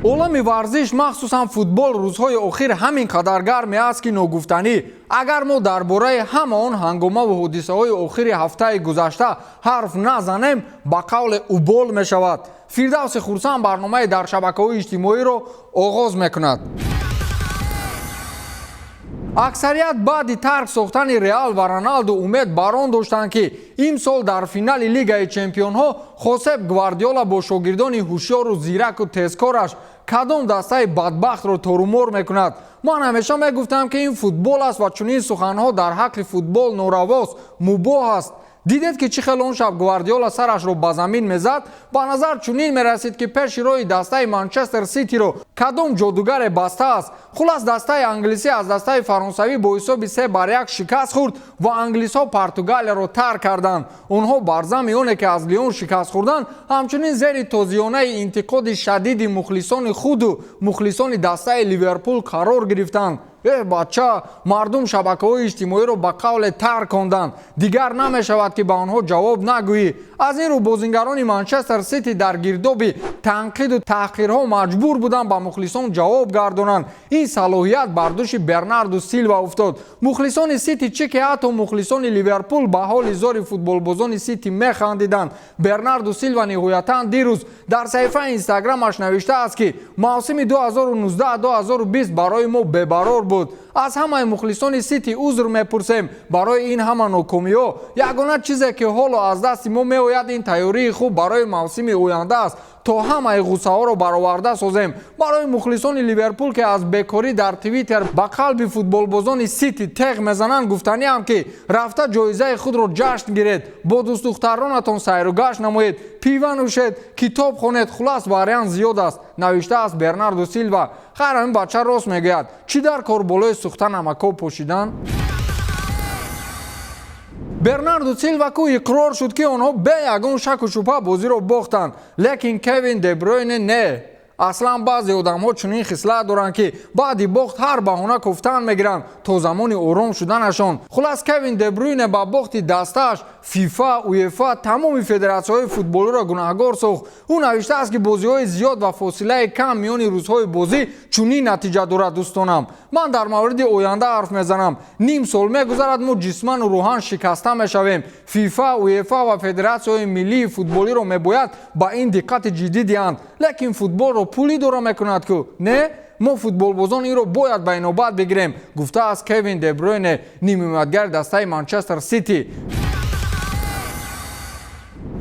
олами варзиш махсусан футбол рӯзҳои охир ҳамин қадар гарм аст ки ногуфтанӣ. агар мо дар бораи ҳама он ҳангомаву ҳодисаҳои охири ҳафтаи гузашта ҳарф назанем, ба қавле убол мешавад. фирдавси хурсанд барномаи дар шабакаҳои иҷтимоиро оғоз мекунад. аксарият баъди тарк сохтани Реал ва Роналду умед бар он доштанд ки имсол дар финали Лигаи Чемпионҳо Хосеп Гвардиола бо шогирдони ҳушёру зираку тезкораш кадом дастаи бадбахтро торумор мекунад. ман ҳамеша мегуфтам ки ин футбол аст ва чунин суханҳо дар ҳаққи футбол норавост, мубоҳ аст. дидед ки чӣ хел он шаб Гвардиола сарашро ба замин мезад? ба назар чунин мерасид ки пеши роҳи дастаи Манчестер Ситиро кадом ҷодугаре бастааст. хулас дастаи англисӣ аз дастаи фаронсавӣ бо ҳисоби 3-1 шикаст хӯрд ва англисҳо Португалияро тарк карданд. онҳо бар замми оне ки аз Лион шикаст хӯрданд, ҳамчунин зери тозиёнаи интиқоди шадиди мухлисони худу мухлисони дастаи Ливерпул қарор гирифтанд. бача, мардум шабакаҳои иҷтимоиро ба қавле тарк хонданд. дигар намешавад ки ба онҳо ҷавоб нагӯӣ. аз ин рӯ бозингарони Манчестер Сити дар гирдоби танқиду таҳқирҳо маҷбур буданд ба мухлисон ҷавоб гардонанд. ин салоҳият бар дӯши Бернарду Силва уфтод. мухлисони Сити чӣ ки ҳатто мухлисони Ливерпул ба ҳоли зори футболбозони Сити механдиданд. Бернарду Силва ниҳоятан дирӯз дар саҳифаи инстаграмаш навиштааст ки мавсими 2019-2020 барои мо бебарор буд. аз ҳамаи мухлисони Сити узр мепурсем барои ин ҳама нокомиҳо. ягона чизе ки ҳоло аз дасти мо меояд ин тайёрии хуб барои мавсими оянда аст, то ҳамаи ғуссаҳоро бароварда созем. барои мухлисони Ливерпул ки аз бекорӣ дар Твиттер ба қалби футболбозони Сити теғ мезананд гуфтаниам ки рафта ҷоизаи худро ҷашн гиред, бо дӯстдухтаронатон сайру гашт намоед, пива нӯшед, китоб хонед, хулас вариант зиёд аст, навиштааст Бернарду Силва. хайр ин бача рост мегӯяд. чӣ дар кор болои сухта намакҳо пошидан? Бернарду Силва ку иқрор шуд ки онҳо бе ягон шаку шубҳа бозиро бохтанд, лекин Кевин Де Брюйне не. аслан баъзе одамҳо чунин хислат доранд ки баъди бохт ҳар баҳона куфтан мегиранд то замони ором шуданашон. хулас Кевин Де Брюйне ба бохти дастааш фифа, уефа тамоми федератсияҳои футболиро гунаҳгор сохт. ӯ навиштааст ки бозиҳои зиёд ва фосилаи кам миёни рӯзҳои бозӣ чунин натиҷа дорад. дӯстонам, ман дар мавриди оянда ҳарф мезанам. ним сол мегузарад мо ҷисману рӯҳан шикаста мешавем. фифа, уефа ва федератсияҳои миллии футболиро мебояд ба ин диққати ҷиддӣ диҳанд, лекин футболро пулӣ дора мекунад ку не? мо футболбозон инро бояд ба инобат бигирем, гуфтааст Кевин Де Брюйне, нимиятгари дастаи Манчестер Сити.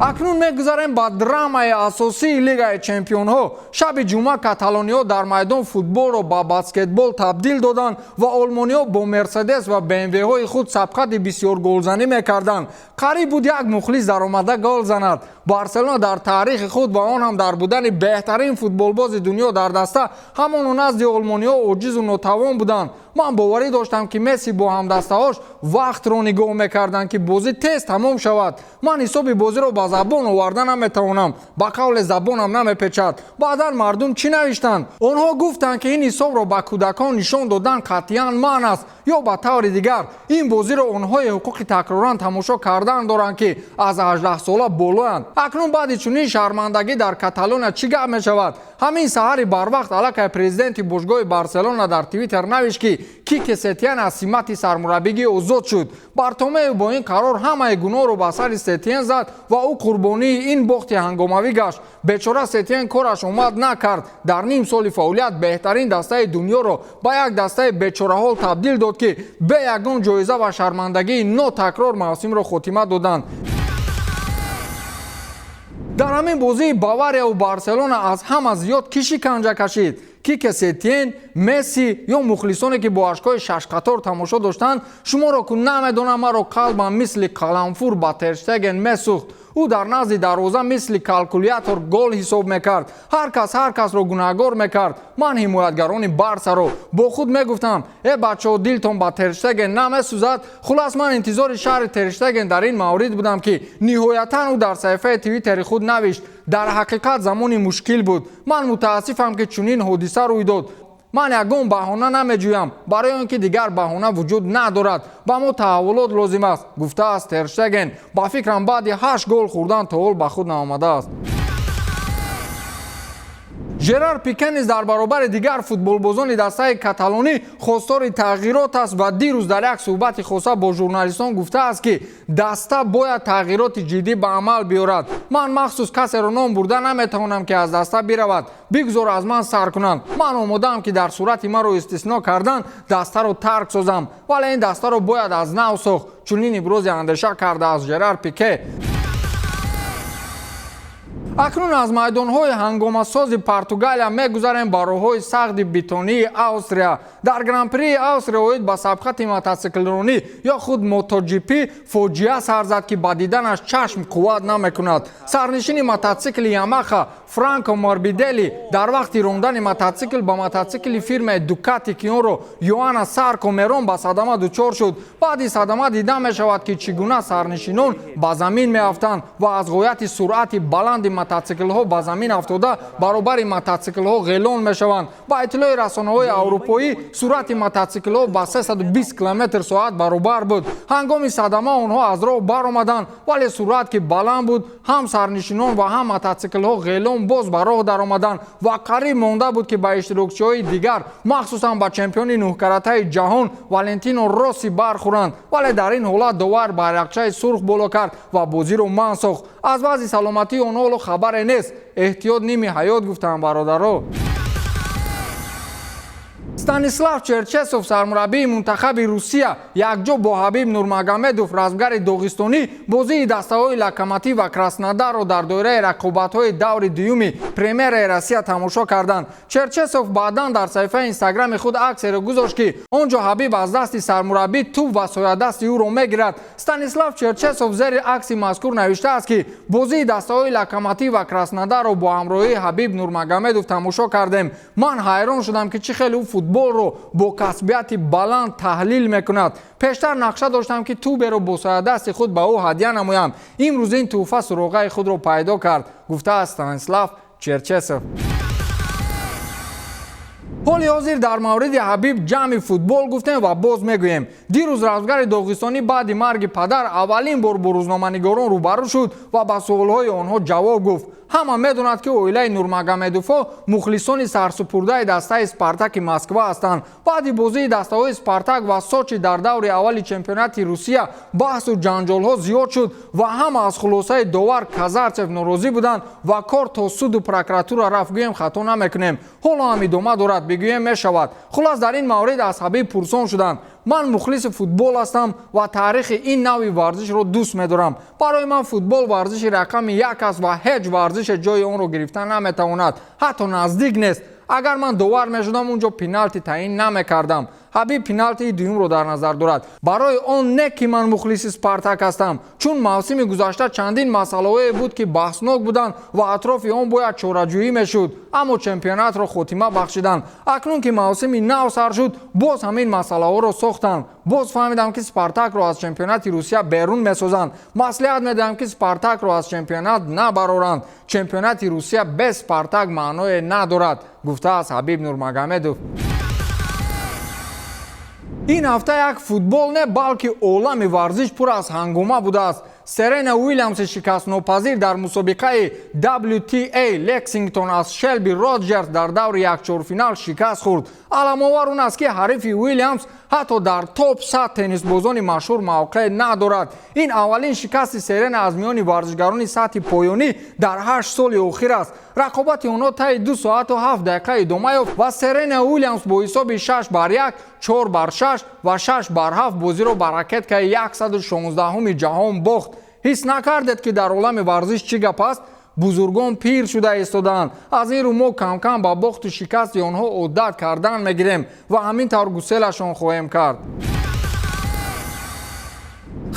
акнун мегузарем ба драмаи асосии Лигаи Чемпионҳо. шаби ҷумъа каталониҳо дар майдон футболро ба баскетбол табдил доданд ва олмониҳо бо Мерседес ва БМВҳои худ сабқати бисёр голзанӣ мекарданд. қариб буд як мухлис даромада гол занад. Барселона дар таърихи худ ва он ҳам дар будани беҳтарин футболбози дунё дар даста ҳамоно назди олмониҳо оҷизу нотавон буданд. ман боварӣ доштам ки Месси бо ҳамдастаҳош вақтро нигоҳ мекарданд ки бозӣ тез тамом шавад. ман ҳисоби бозиро ба забон оварда наметавонам, ба қавле забонам намепечад. баъдан мардум чӣ навиштанд? онҳо гуфтанд ки ин ҳисобро ба кӯдакон нишон додан қатъиян маън аст, ё ба таври дигар ин бозиро онҳои ҳуқуқи такроран тамошо кардан доранд ки аз 18сола болоянд. акнун баъди чунин шармандагӣ дар Каталония чӣ гап мешавад? ҳамин саҳари барвақт аллакай президенти бошгоҳи Барселона дар Твиттер навишт ки Кике Сетьен аз симати сармураббигӣ озод шуд. Бартомеу бо ин қарор ҳамаи гуноҳро ба сари Сетьен зад ва ӯ қурбонии ин бохти ҳангомавӣ гашт. бечора Сетьен кораш омад накард. дар ним соли фаъолият беҳтарин дастаи дунёро ба як дастаи бечораҳол табдил дод ки бе ягон ҷоиза ва шармандагии нотакрор мавсимро хотима доданд. дар ҳамин бозии Бавария ва Барселона аз ҳама зиёд кӣ шиканҷа кашид? Кике Сетьен, Месси ё мухлисоне ки бо ашкҳои шашқатор тамошо доштанд? шуморо ку намедонам, маро қалбам мисли қаламфур ба Тер Штеген месӯхт. ӯ дар назди дарвоза мисли калкулятор гол ҳисоб мекард. ҳар касро гунаҳгор мекард. ман ҳимоятгарони Барсаро бо худ мегуфтам, бачаҳо дилтон ба Тер Штеген намесӯзад? хулас ман интизори шаҳри Тер Штеген дар ин маврид будам ки ниҳоятан ӯ дар саҳифаи Твиттери худ навишт. дар ҳақиқат замони мушкил буд. ман мутаассифам ки чунин ҳодиса рӯй дод. ман ягон баҳона намеҷӯям, барои он ки дигар баҳона вуҷуд надорад. ба мо таҳаввулот лозим аст, гуфтааст Тер Штеген. ба фикрам баъди 8 гол хӯрдан то ҳол ба худ наомадааст. жерар пике низ дар баробари дигар футболбозони дастаи каталонӣ хостори тағйирот аст ва дирӯз дар як суҳбати хоса бо журналистон гуфтааст ки даста бояд тағйироти ҷиддӣ ба амал биёрад. ман махсус касеро ном бурда наметавонам ки аз даста биравад, бигзор аз ман сар кунанд. ман омодаам ки дар сурати маро истисно кардан дастаро тарк созам, вале ин дастаро бояд аз нав сохт. чунин ибрози андеша кардааст жерар пике. акнун аз майдонҳои ҳангомасози Португалия мегузарем ба роҳҳои сағди битонии Австрия. дар гран-прии Австрия оид ба сабқати мотоциклронӣ ё худ MotoGP фоҷиа сар зад ки ба диданаш чашм қувват намекунад. сарнишини мотоцикли Ямаха Франко Морбидели дар вақти рондани мотоцикл ба мотоцикли фирмаи Дукати ки онро Йоанна Сарко мерон ба садама дучор шуд. баъди садама дида мешавад ки чӣ гуна сарнишинон ба замин меафтанд ва аз ғояти суръати баланди мотоциклҳо ба замин афтода баробари мотоциклҳо ғелон мешаванд. ба иттилои расонаҳои аврупоӣ суръати мотоциклҳо ба 320 км/соат баробар буд. ҳангоми садама онҳо аз роҳ баромаданд, вале суръат ки баланд буд, ҳам сарнишинон ва ҳам мотоциклҳо ғелон боз ба роҳ даромаданд ва қариб монда буд ки ба иштирокчиҳои дигар, махсусан ба чемпиони нӯҳкаратаи ҷаҳон Валентино Росси бархӯранд. вале дар ин ҳолат довар байрақчаи сурх боло кард ва бозиро манъ сохт. аз вазъи саломатии онҳо хабаре нест. эҳтиёт ними ҳаёт гуфтанд бародаро. станислав Черчесов сармураббии мунтахаби Русия якҷо бо Ҳабиб Нурмагомедов размгари доғистонӣ бозии дастаҳои Локомотив ва Краснодарро дар доираи рақобатҳои даври дуюми Премьераи Россия тамошо карданд. Черчесов баъдан дар саҳифаи инстаграми худ аксеро гузошт ки он ҷо Ҳабиб аз дасти сармураббӣ туп ва соядасти ӯро мегирад. Станислав Черчесов зери акси мазкур навиштааст ки бозии дастаҳои Локомотив ва Краснодарро бо ҳамроҳии Ҳабиб Нурмагомедов тамошо кардем. ман ҳайрон шудам ки чӣ хеле ӯ футболро бо касбияти баланд таҳлил мекунад. пештар нақша доштам ки тӯберо бо соядасти худ ба ӯ ҳадия намоям. имрӯз ин тӯҳфа суроғаи худро пайдо кард, гуфтааст Станислав Черчесов. ҳоли ҳозир дар мавриди Ҳабиб ҷамъи футбол гуфтем ва боз мегӯем. дирӯз равзгари доғистонӣ баъди марги падар аввалин бор бо рӯзноманигорон рӯбарӯ шуд ва ба суолҳои онҳо ҷавоб гуфт. ҳама медонад ки оилаи Нурмагомедовҳо мухлисони сарсупурдаи дастаи Спартаки Москва ҳастанд. баъди бозии дастаҳои Спартак ва Сочи дар даври аввали чемпионати Русия баҳсу ҷанҷолҳо зиёд шуд ва ҳама аз хулосаи довар Казарчев норозӣ буданд ва кор то суду прокуратура рафт. гӯем хато намекунем, ҳоло ҳам идома дорад, бигӯем мешавад. хулос дар ин маврид аз Ҳабиб пурсон шуданд. ман мухлиси футбол ҳастам ва таърихи ин навъи варзишро дӯст медорам. барои ман футбол варзиши рақами як аст ва ҳеҷ варзише ҷои онро гирифта наметавонад, ҳатто наздик нест. агар ман довар мешудам он ҷо пеналти таъин намекардам. Ҳабиб пеналтии дуюмро дар назар дорад. барои он не ки ман мухлиси Спартак ҳастам, чун мавсими гузашта чандин масъалаҳое буд ки баҳснок буданд ва атрофи он бояд чораҷӯӣ мешуд, аммо чемпионатро хотима бахшиданд. акнун ки мавсими нав сар шуд, боз ҳамин масъалаҳоро сохтанд. боз фаҳмидам ки Спартакро аз чемпионати Русия берун месозанд. маслиҳат медиҳам ки Спартакро аз чемпионат набароранд. чемпионати Русия без Спартак маъное надорад, гуфтааст Ҳабиб Нурмагомедов. ин ҳафта як футбол не балки олами варзиш пур аз ҳангома будааст. Серена Уильямси шикастнопазир дар мусобиқаи WTA Лексингтон аз Шелби Роджерс дар даври якчорфинал шикаст хӯрд. аламовар он аст ки ҳарифи Уильямс ҳатто дар топ 100 теннисбозони машҳур мавқеъ надорад. ин аввалин шикасти Серена аз миёни варзишгарони сатҳи поёнӣ дар 8 соли охир аст. рақобати онҳо таи 2 соату 7 дақиқа идома ёфт ва Серена Уильямс бо ҳисоби 6-1, 4-6 ва 6-7 бозиро ба ракеткаи 116-уми ҷаҳон бохт. ҳис накардед ки дар олами варзиш чӣ гап аст? бузургон пир шуда истодаанд. аз ин рӯ мо камкам ба бохту шикасти онҳо одат кардан мегирем ва ҳамин тавр гуселашон хоҳем кард.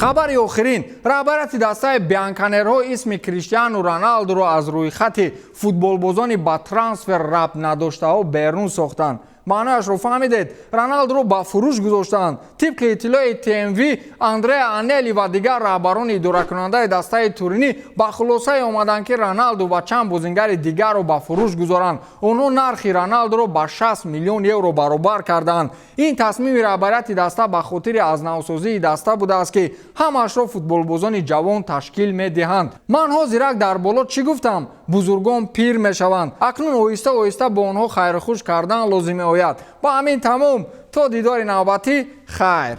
хабари охирин, раҳбарияти дастаи бианконерҳо исми Криштиану Роналдуро аз рӯйхати футболбозони ба трансфер рабт надоштаҳо берун сохтанд. маънояшро фаҳмидед? Роналдуро ба фурӯш гузоштанд. тибқи иттилои TMV, Андреа Анели ва дигар раҳбарони идоракунандаи дастаи Туринӣ ба хулосае омаданд ки Роналду ва чанд бозингари дигарро ба фурӯш гузоранд. онҳо нархи Роналдуро ба 60 миллион евро баробар карданд. ин тасмими раҳбарияти даста ба хотири аз навсозии даста будааст ки ҳамаашро футболбозони ҷавон ташкил медиҳанд. ман ҳозирак дар боло чӣ гуфтам? бузургон пир мешаванд. Акнун оҳиста оҳиста ба онҳо хайрухуш кардан лозим меояд. Ба ҳамин тамом то дидори навбатӣ хайр.